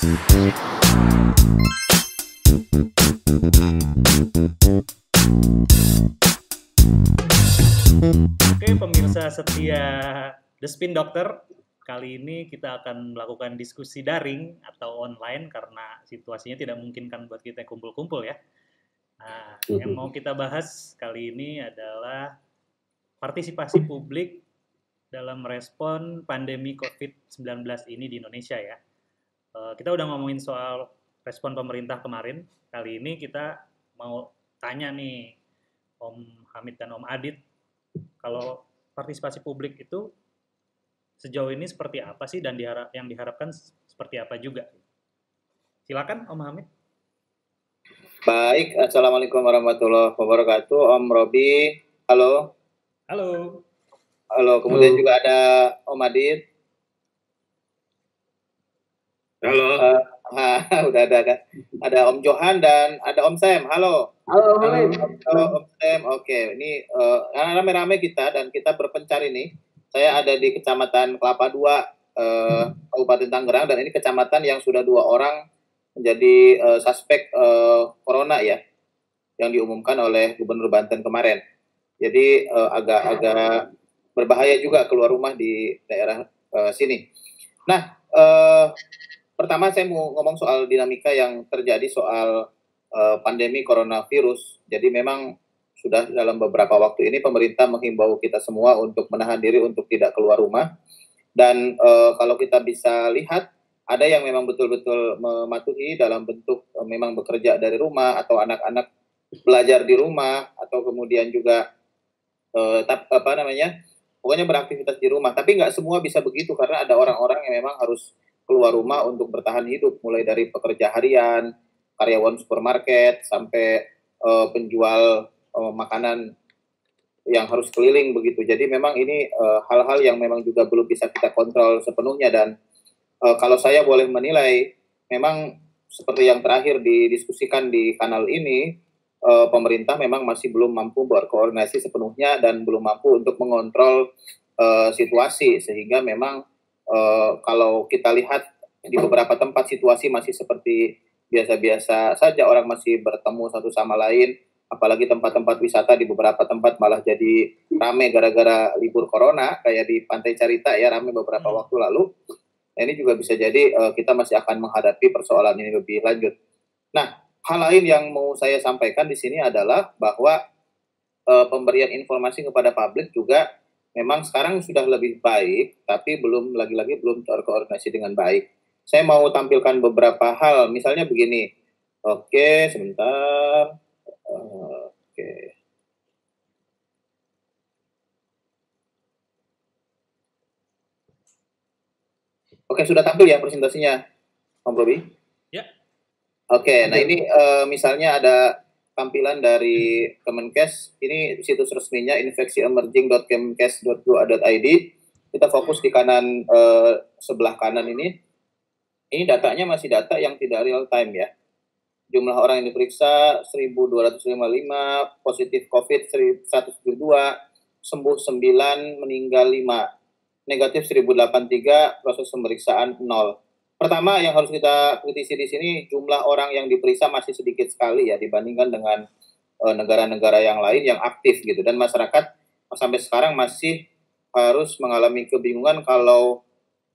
Oke, pemirsa setia The Spin Doctor, kali ini kita akan melakukan diskusi daring atau online karena situasinya tidak memungkinkan buat kita kumpul-kumpul ya. Nah, yang mau kita bahas kali ini adalah partisipasi publik dalam respon pandemi COVID-19 ini di Indonesia ya. Kita udah ngomongin soal respon pemerintah kemarin. Kali ini kita mau tanya nih Om Hamid dan Om Adit, kalau partisipasi publik itu sejauh ini seperti apa sih dan yang diharapkan seperti apa juga? Silakan Om Hamid. Baik, Assalamualaikum warahmatullahi wabarakatuh. Om Robi, halo. Halo. Halo, kemudian juga ada Om Adit. Halo. Udah ada Om Johan dan ada Om Sam. Halo. Halo, Hamid. Halo Om Sam. Oke, ini rame-rame kita dan kita berpencar ini. Saya ada di Kecamatan Kelapa II, Kabupaten Tangerang, dan ini kecamatan yang sudah 2 orang menjadi suspek corona ya, yang diumumkan oleh Gubernur Banten kemarin. Jadi agak berbahaya juga keluar rumah di daerah sini. Nah, pertama saya mau ngomong soal dinamika yang terjadi soal pandemi coronavirus. Jadi memang sudah dalam beberapa waktu ini pemerintah menghimbau kita semua untuk menahan diri untuk tidak keluar rumah. Dan kalau kita bisa lihat, ada yang memang betul-betul mematuhi dalam bentuk memang bekerja dari rumah, atau anak-anak belajar di rumah, atau kemudian juga pokoknya beraktivitas di rumah. Tapi nggak semua bisa begitu, karena ada orang-orang yang memang harus keluar rumah untuk bertahan hidup, mulai dari pekerja harian, karyawan supermarket, sampai penjual makanan yang harus keliling begitu. Jadi memang ini hal-hal yang memang juga belum bisa kita kontrol sepenuhnya. Dan kalau saya boleh menilai, memang seperti yang terakhir didiskusikan di kanal ini, pemerintah memang masih belum mampu berkoordinasi sepenuhnya dan belum mampu untuk mengontrol situasi, sehingga memang kalau kita lihat di beberapa tempat situasi masih seperti biasa-biasa saja, orang masih bertemu satu sama lain, apalagi tempat-tempat wisata di beberapa tempat malah jadi rame gara-gara libur corona, kayak di Pantai Carita ya, rame beberapa waktu lalu. Nah, ini juga bisa jadi kita masih akan menghadapi persoalan ini lebih lanjut. Nah, hal lain yang mau saya sampaikan di sini adalah bahwa pemberian informasi kepada publik juga memang sekarang sudah lebih baik, tapi belum terkoordinasi dengan baik. Saya mau tampilkan beberapa hal, misalnya begini. Oke, sebentar. Oke. Oke, sudah tampil ya presentasinya, Om Robi? Ya. Oke, nah ini misalnya ada tampilan dari Kemenkes. Ini situs resminya infeksiemerging.kemenkes.go.id. Kita fokus di kanan, sebelah kanan ini. Ini datanya masih data yang tidak real time ya. Jumlah orang yang diperiksa 1.255, positif COVID 172, sembuh 9, meninggal 5, negatif 1.083, proses pemeriksaan 0. Pertama yang harus kita kritisi di sini, jumlah orang yang diperiksa masih sedikit sekali ya dibandingkan dengan negara-negara yang lain yang aktif gitu, dan masyarakat sampai sekarang masih harus mengalami kebingungan kalau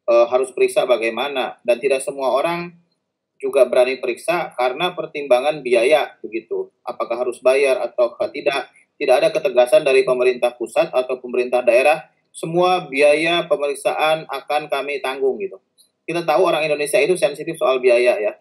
harus periksa bagaimana, dan tidak semua orang juga berani periksa karena pertimbangan biaya begitu. Apakah harus bayar atau tidak? Tidak ada ketegasan dari pemerintah pusat atau pemerintah daerah. Semua biaya pemeriksaan akan kami tanggung gitu. Kita tahu orang Indonesia itu sensitif soal biaya ya.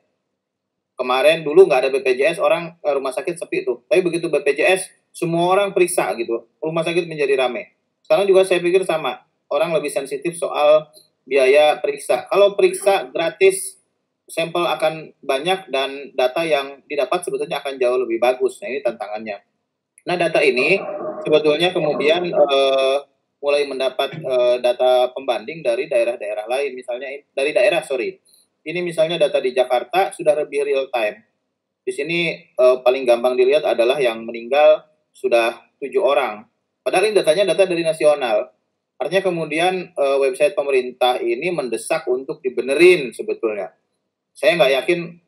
Kemarin dulu nggak ada BPJS, orang rumah sakit sepi tuh. Tapi begitu BPJS, semua orang periksa gitu. Rumah sakit menjadi ramai. Sekarang juga saya pikir sama. Orang lebih sensitif soal biaya periksa. Kalau periksa gratis, sampel akan banyak dan data yang didapat sebetulnya akan jauh lebih bagus. Nah, ini tantangannya. Nah, data ini sebetulnya kemudian mulai mendapat data pembanding dari daerah-daerah lain. Misalnya ini misalnya data di Jakarta sudah lebih real time. Di sini paling gampang dilihat adalah yang meninggal sudah 7 orang. Padahal ini datanya data dari nasional. Artinya kemudian website pemerintah ini mendesak untuk dibenerin sebetulnya. Saya nggak yakin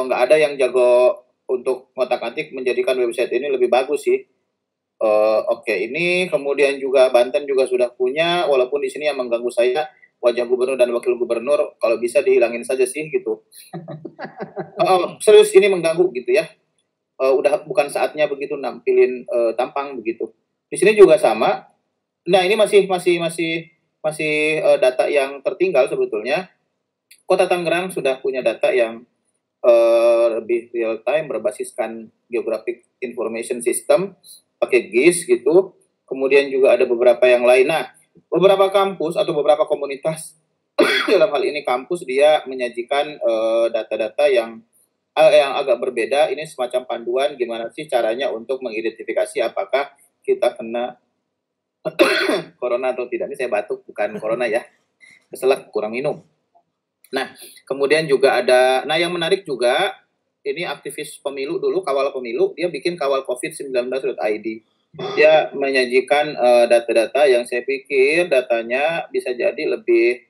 nggak ada yang jago untuk ngotak-atik menjadikan website ini lebih bagus sih. Oke, ini kemudian juga Banten juga sudah punya, walaupun di sini yang mengganggu saya wajah gubernur dan wakil gubernur, kalau bisa dihilangin saja sih gitu. Serius ini mengganggu gitu ya. Udah bukan saatnya begitu nampilin tampang begitu. Di sini juga sama. Nah, ini masih data yang tertinggal sebetulnya. Kota Tangerang sudah punya data yang lebih real time berbasiskan Geographic Information System pakai GIS gitu. Kemudian juga ada beberapa yang lain. Nah, beberapa kampus atau beberapa komunitas dalam hal ini kampus dia menyajikan data-data yang agak berbeda. Ini semacam panduan gimana sih caranya untuk mengidentifikasi apakah kita kena corona atau tidak. Ini saya batuk, bukan corona ya. Keselak, kurang minum. Nah, kemudian juga ada, nah yang menarik juga, ini aktivis pemilu dulu, kawal pemilu, dia bikin kawal covid19.id. Dia menyajikan data-data yang saya pikir datanya bisa jadi lebih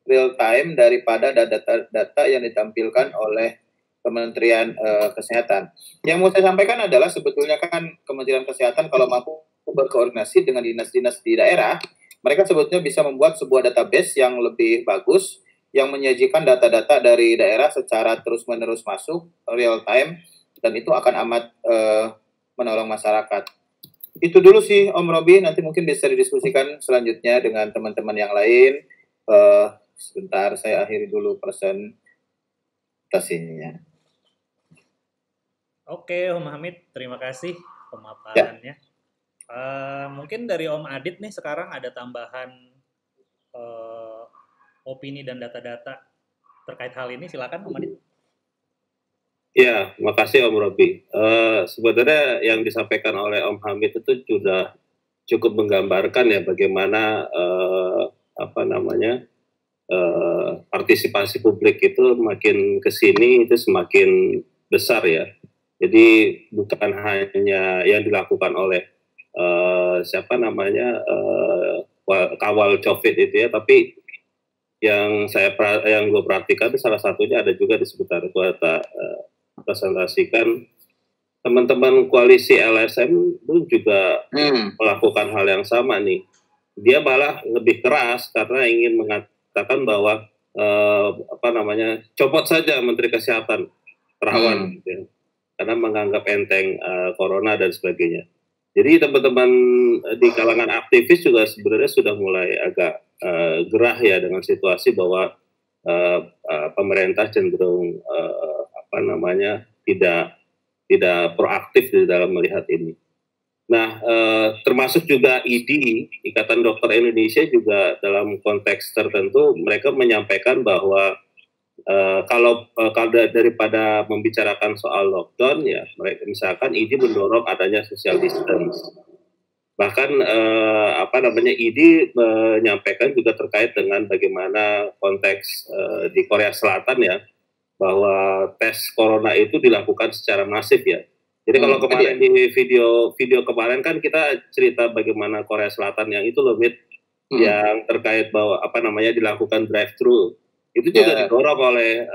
real time daripada data yang ditampilkan oleh Kementerian Kesehatan. Yang mau saya sampaikan adalah sebetulnya kan Kementerian Kesehatan kalau mampu berkoordinasi dengan dinas-dinas di daerah, mereka sebetulnya bisa membuat sebuah database yang lebih bagus, yang menyajikan data-data dari daerah secara terus-menerus masuk, real time, dan itu akan amat menolong masyarakat. Itu dulu sih Om Robi, nanti mungkin bisa didiskusikan selanjutnya dengan teman-teman yang lain. Sebentar, saya akhiri dulu presentasinya. Oke, Om Hamid, terima kasih pemaparannya. Mungkin dari Om Adit nih sekarang ada tambahan opini dan data-data terkait hal ini, silakan Om Adit. Ya, makasih Om Robi. Sebenarnya yang disampaikan oleh Om Hamid itu sudah cukup menggambarkan ya bagaimana partisipasi publik itu makin kesini itu semakin besar ya. Jadi bukan hanya yang dilakukan oleh kawal COVID itu ya, tapi yang gue perhatikan salah satunya ada juga di seputar kota presentasikan teman-teman koalisi LSM itu juga melakukan hal yang sama nih. Dia malah lebih keras karena ingin mengatakan bahwa copot saja Menteri Kesehatan Terawan, gitu ya, karena menganggap enteng corona dan sebagainya. Jadi teman-teman di kalangan aktivis juga sebenarnya sudah mulai agak gerah ya dengan situasi bahwa pemerintah cenderung tidak proaktif di dalam melihat ini. Nah, termasuk juga IDI, Ikatan Dokter Indonesia juga dalam konteks tertentu mereka menyampaikan bahwa kalau daripada membicarakan soal lockdown ya, mereka misalkan IDI mendorong adanya social distance. Bahkan IDI menyampaikan juga terkait dengan bagaimana konteks di Korea Selatan ya, bahwa tes corona itu dilakukan secara masif ya. Jadi kalau kemarin di video kemarin kan kita cerita bagaimana Korea Selatan yang itu loh, yang terkait bahwa dilakukan drive thru. Itu juga didorong oleh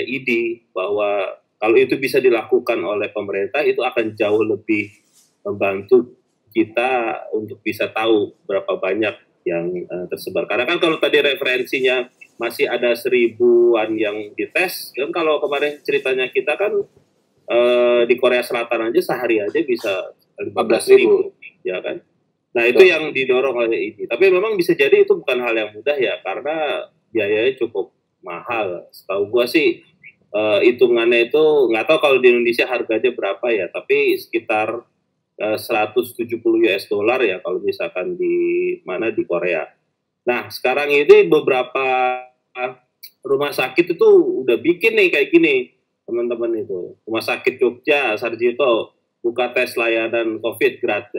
IDI bahwa kalau itu bisa dilakukan oleh pemerintah itu akan jauh lebih membantu kita untuk bisa tahu berapa banyak yang tersebar. Karena kan kalau tadi referensinya masih ada 1000-an yang dites, kan kalau kemarin ceritanya kita kan di Korea Selatan aja sehari aja bisa 15.000 ya kan. Nah itu yang didorong oleh IDI. Tapi memang bisa jadi itu bukan hal yang mudah ya, karena biayanya cukup mahal. Setahu gua sih hitungannya itu nggak tahu kalau di Indonesia harganya berapa ya, tapi sekitar 170 US dollar ya kalau misalkan di Korea. Nah sekarang ini beberapa rumah sakit itu udah bikin nih kayak gini teman-teman itu. Rumah sakit Jogja, Sarjito buka tes layanan COVID gratis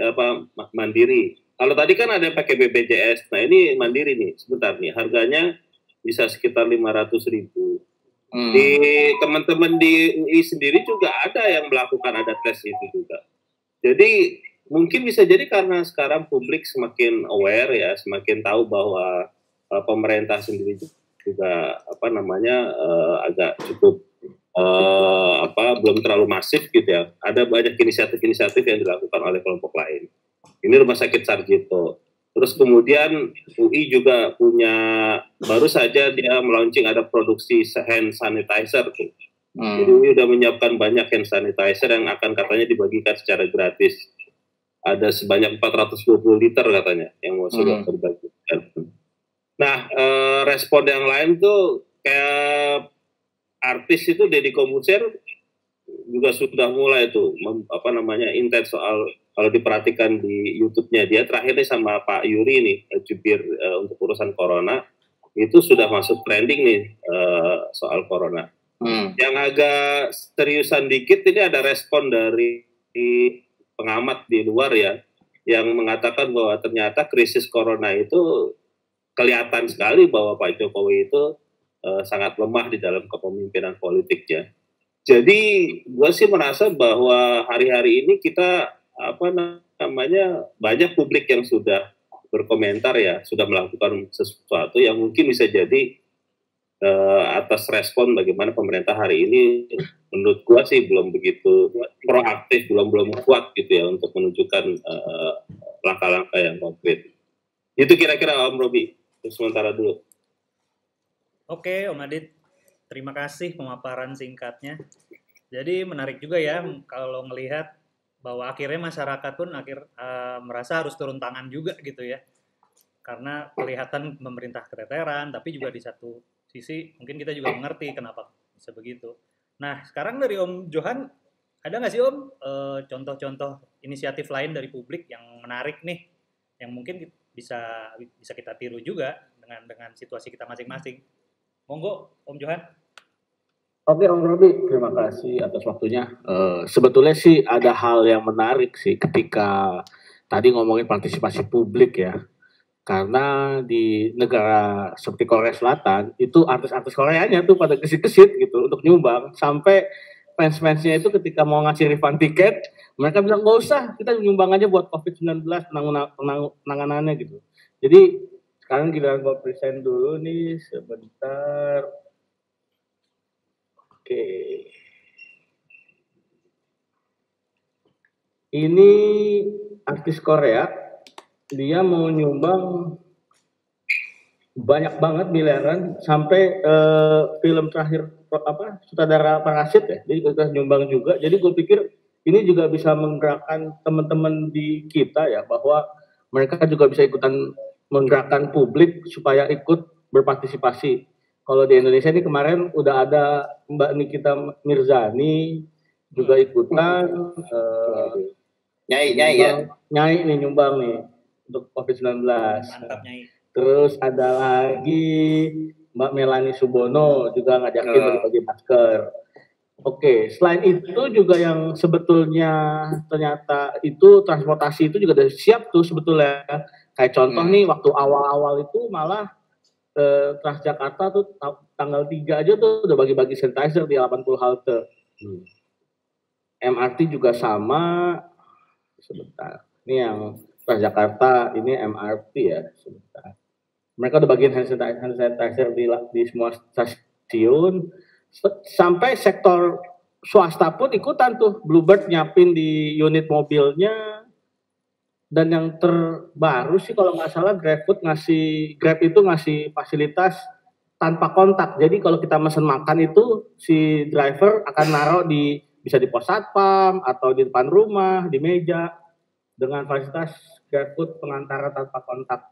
mandiri. Kalau tadi kan ada yang pakai BPJS, nah ini mandiri nih. Sebentar nih, harganya bisa sekitar 500.000. Di teman-teman di UI sendiri juga ada yang melakukan ada tes itu juga. Jadi mungkin bisa jadi karena sekarang publik semakin aware ya, semakin tahu bahwa pemerintah sendiri juga agak cukup belum terlalu masif gitu ya. Ada banyak inisiatif-inisiatif yang dilakukan oleh kelompok lain. Ini Rumah Sakit Sarjito. Terus kemudian UI juga punya, baru saja dia melaunching ada produksi hand sanitizer tuh. Jadi UI udah menyiapkan banyak hand sanitizer yang akan katanya dibagikan secara gratis. Ada sebanyak 420 liter katanya yang mau sudah terbagikan. Nah, respon yang lain tuh kayak artis itu Deddy Corbuzier juga sudah mulai tuh intens soal, kalau diperhatikan di YouTube-nya dia terakhir nih sama Pak Yuri nih jubir untuk urusan corona itu sudah masuk trending nih soal corona. Yang agak seriusan dikit ini ada respon dari pengamat di luar ya yang mengatakan bahwa ternyata krisis corona itu kelihatan sekali bahwa Pak Jokowi itu sangat lemah di dalam kepemimpinan politiknya. Jadi gue sih merasa bahwa hari-hari ini kita banyak publik yang sudah berkomentar ya, sudah melakukan sesuatu yang mungkin bisa jadi atas respon bagaimana pemerintah hari ini, menurut gue sih belum begitu proaktif, belum kuat gitu ya untuk menunjukkan langkah-langkah yang konkret. Itu kira-kira Om Robi, sementara dulu. Oke, Om Adit, terima kasih pemaparan singkatnya. Jadi menarik juga ya kalau melihat bahwa akhirnya masyarakat pun merasa harus turun tangan juga gitu ya. Karena kelihatan pemerintah keteteran, tapi juga di satu sisi mungkin kita juga mengerti kenapa bisa begitu. Nah, sekarang dari Om Johan, ada nggak sih Om contoh-contoh inisiatif lain dari publik yang menarik nih, yang mungkin bisa kita tiru juga dengan situasi kita masing-masing? Monggo, Om Johan. Oke, Om Robi, terima kasih atas waktunya. Sebetulnya sih ada hal yang menarik sih ketika tadi ngomongin partisipasi publik ya. Karena di negara seperti Korea Selatan, itu artis-artis Koreanya tuh pada kesit-kesit gitu untuk nyumbang. Sampai fans-fansnya itu ketika mau ngasih refund tiket, mereka bilang, nggak usah, kita nyumbang aja buat COVID-19 penanganannya gitu. Jadi sekarang giliran gue present dulu nih sebentar. Oke. Ini artis Korea, dia mau nyumbang banyak banget miliaran sampai film terakhir sutradara Parasit ya. Jadi kita nyumbang juga. Jadi gue pikir ini juga bisa menggerakkan teman-teman di kita ya, bahwa mereka juga bisa ikutan menggerakkan publik supaya ikut berpartisipasi. Kalau di Indonesia ini kemarin udah ada Mbak Nikita Mirzani juga ikutan. Nyai nih nyumbang nih untuk COVID-19. Mantap, Nyai. Terus ada lagi Mbak Melani Subono juga ngajakin bagi-bagi masker. Oke, selain itu juga yang sebetulnya ternyata itu transportasi itu juga udah siap tuh sebetulnya. Kayak contoh nih waktu awal-awal itu malah Transjakarta tuh tanggal 3 aja tuh udah bagi-bagi sanitizer di 80 halte. MRT juga sama. Sebentar. Ini yang Transjakarta, ini MRT ya. Sebentar. Mereka udah bagiin hand sanitizer di semua stasiun. Sampai sektor swasta pun ikutan tuh. Bluebird nyiapin di unit mobilnya. Dan yang terbaru sih kalau nggak salah Grab itu ngasih fasilitas tanpa kontak. Jadi kalau kita mesen makan itu si driver akan naruh bisa di pos satpam atau di depan rumah, di meja dengan fasilitas GrabFood pengantaran tanpa kontak.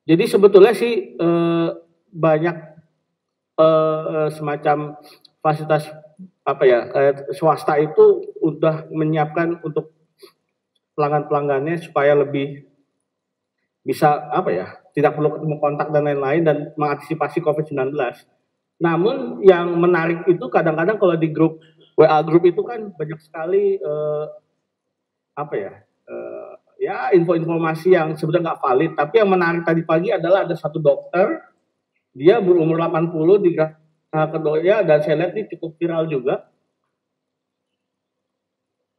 Jadi sebetulnya sih banyak semacam fasilitas swasta itu udah menyiapkan untuk pelanggan-pelanggannya supaya lebih bisa tidak perlu ketemu kontak dan lain-lain dan mengantisipasi COVID-19. Namun yang menarik itu kadang-kadang kalau di grup WA grup itu kan banyak sekali info-informasi yang sebenarnya nggak valid. Tapi yang menarik tadi pagi adalah ada satu dokter, dia berumur 80 di Geraha Kedoya dan saya lihat ini cukup viral juga.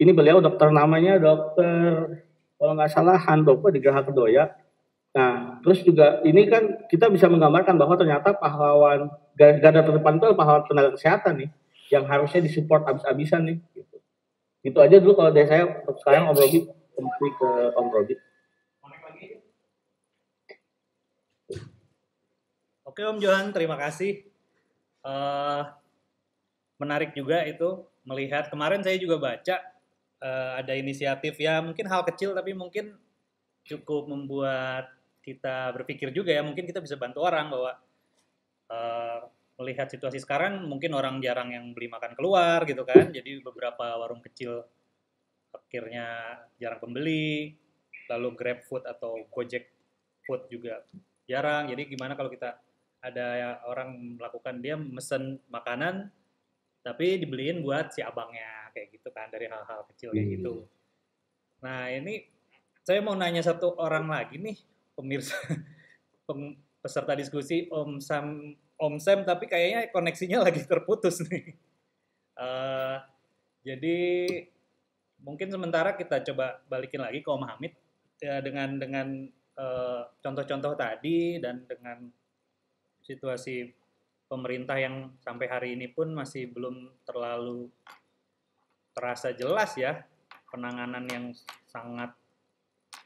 Ini beliau dokter namanya dokter kalau nggak salah Handoko di Geraha Kedoya. Nah, terus juga ini kan kita bisa menggambarkan bahwa ternyata pahlawan garda terdepan itu adalah pahlawan tenaga kesehatan nih, yang harusnya disupport abis-abisan nih. Gitu. Itu aja dulu kalau dari saya. Untuk sekarang Om Robi, kembali ke Om Robi. Oke Om Johan, terima kasih. Menarik juga itu melihat, kemarin saya juga baca ada inisiatif ya, mungkin hal kecil tapi mungkin cukup membuat kita berpikir juga ya, mungkin kita bisa bantu orang bahwa melihat situasi sekarang mungkin orang jarang yang beli makan keluar gitu kan, jadi beberapa warung kecil akhirnya jarang pembeli, lalu Grab Food atau Gojek Food juga jarang, jadi gimana kalau kita ada orang melakukan, dia mesen makanan tapi dibeliin buat si abangnya kayak gitu kan, dari hal-hal kecil kayak gitu. Nah ini saya mau nanya satu orang lagi nih pemirsa, peserta diskusi Om Sam, tapi kayaknya koneksinya lagi terputus nih. Jadi mungkin sementara kita coba balikin lagi ke Om Hamid ya, dengan contoh-contoh tadi dan dengan situasi pemerintah yang sampai hari ini pun masih belum terlalu terasa jelas ya penanganan yang sangat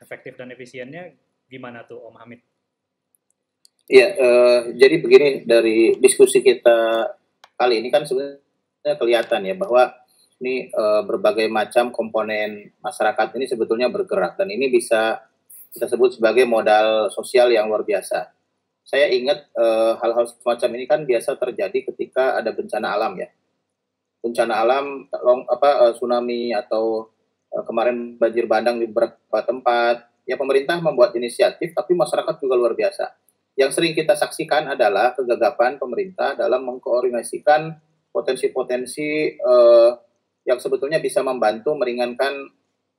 efektif dan efisiennya, gimana tuh Om Hamid? Iya, jadi begini, dari diskusi kita kali ini kan sebenarnya kelihatan ya bahwa ini berbagai macam komponen masyarakat ini sebetulnya bergerak, dan ini bisa kita sebut sebagai modal sosial yang luar biasa. Saya ingat hal-hal semacam ini kan biasa terjadi ketika ada bencana alam ya. Bencana alam, tsunami atau kemarin banjir bandang di beberapa tempat. Ya pemerintah membuat inisiatif, tapi masyarakat juga luar biasa. Yang sering kita saksikan adalah kegagapan pemerintah dalam mengkoordinasikan potensi-potensi yang sebetulnya bisa membantu meringankan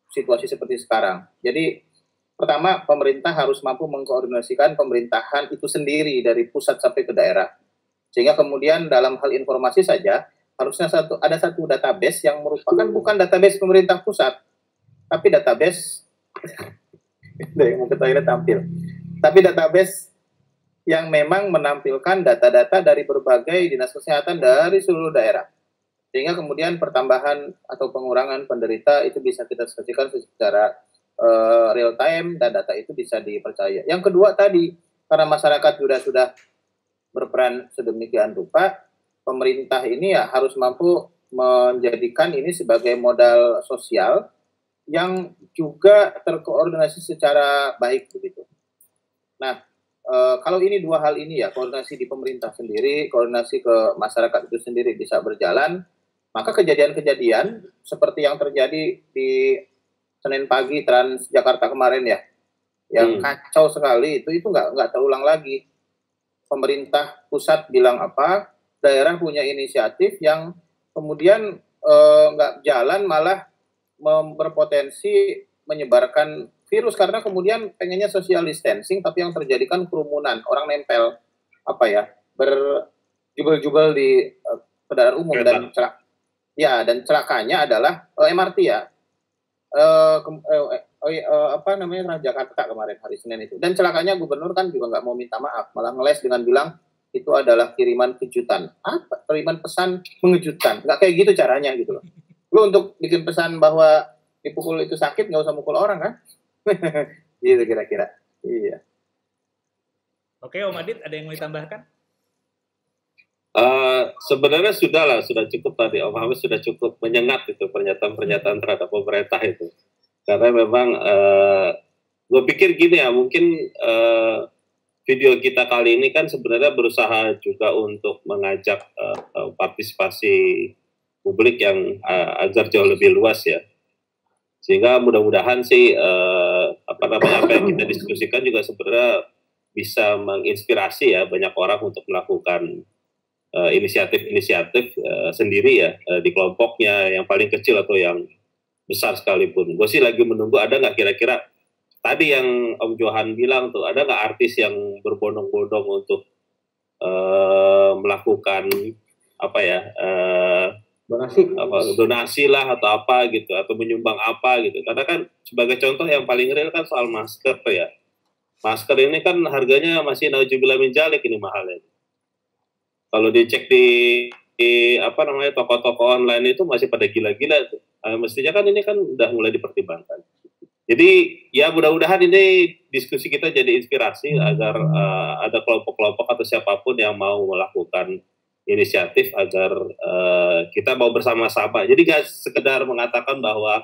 situasi seperti sekarang. Jadi pertama, pemerintah harus mampu mengkoordinasikan pemerintahan itu sendiri dari pusat sampai ke daerah. Sehingga kemudian dalam hal informasi saja, harusnya ada satu database yang merupakan bukan database pemerintah pusat, tapi database, yang mau ke tampil, tapi database yang memang menampilkan data-data dari berbagai dinas kesehatan dari seluruh daerah. Sehingga kemudian pertambahan atau pengurangan penderita itu bisa kita saksikan secara real time, dan data itu bisa dipercaya. Yang kedua tadi, karena masyarakat sudah berperan sedemikian rupa, pemerintah ini ya harus mampu menjadikan ini sebagai modal sosial yang juga terkoordinasi secara baik begitu. Nah, kalau ini dua hal ini ya, koordinasi di pemerintah sendiri, koordinasi ke masyarakat itu sendiri bisa berjalan, maka kejadian-kejadian seperti yang terjadi di Senin pagi Transjakarta kemarin ya, yang kacau sekali, itu nggak terulang lagi. Pemerintah pusat bilang apa, daerah punya inisiatif yang kemudian nggak jalan, malah berpotensi menyebarkan virus, karena kemudian pengennya social distancing, tapi yang terjadi kan kerumunan, orang nempel berjubel-jubel di kendaraan umum. Dan celakanya adalah MRT ya. Jakarta kemarin hari Senin itu. Dan celakanya gubernur kan juga nggak mau minta maaf, malah ngeles dengan bilang itu adalah kiriman kejutan. Apa? Kiriman pesan mengejutkan. Nggak kayak gitu caranya gitu loh. Lu untuk bikin pesan bahwa dipukul itu sakit, nggak usah mukul orang kan? Gitu kira-kira. Iya. Oke, Om Adit, ada yang mau ditambahkan? Sebenarnya sudah cukup tadi. Om Hamid sudah cukup menyengat itu pernyataan-pernyataan terhadap pemerintah itu. Karena memang gue pikir gini ya, mungkin video kita kali ini kan sebenarnya berusaha juga untuk mengajak partisipasi publik yang agar jauh lebih luas ya. Sehingga mudah-mudahan sih apa yang kita diskusikan juga sebenarnya bisa menginspirasi ya banyak orang untuk melakukan inisiatif sendiri ya di kelompoknya, yang paling kecil atau yang besar sekalipun. Gue sih lagi menunggu ada nggak kira-kira tadi yang Om Johan bilang tuh, ada nggak artis yang berbondong-bondong untuk melakukan donasi lah atau apa gitu, atau menyumbang apa gitu. Karena kan sebagai contoh yang paling real kan soal masker ya. Masker ini kan harganya masih nauzubillah min dzalik ini mahalnya. Kalau dicek di toko-toko online itu masih pada gila-gila tuh. Mestinya kan ini kan udah mulai dipertimbangkan. Jadi ya mudah-mudahan ini diskusi kita jadi inspirasi agar ada kelompok-kelompok atau siapapun yang mau melakukan inisiatif agar kita mau bersama-sama. Jadi nggak sekedar mengatakan bahwa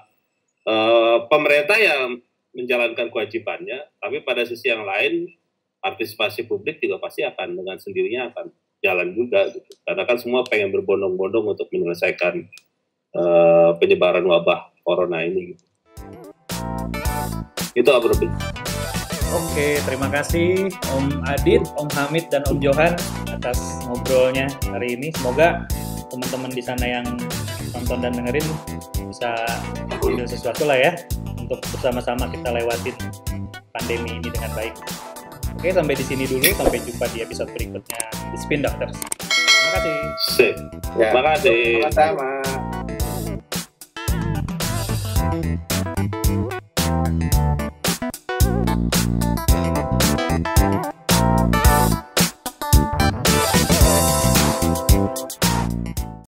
pemerintah yang menjalankan kewajibannya, tapi pada sisi yang lain partisipasi publik juga pasti akan dengan sendirinya akan jalan juga gitu. Karena kan semua pengen berbondong-bondong untuk menyelesaikan penyebaran wabah corona ini gitu. Itu Bro. Oke, terima kasih Om Adit, Om Hamid, dan Om Johan atas ngobrolnya hari ini. Semoga teman-teman di sana yang nonton dan dengerin bisa ambil sesuatu lah ya untuk bersama-sama kita lewatin pandemi ini dengan baik. Oke, sampai di sini dulu. Sampai jumpa di episode berikutnya The Spin Doctors. Terima kasih. Terima kasih. Sama-sama.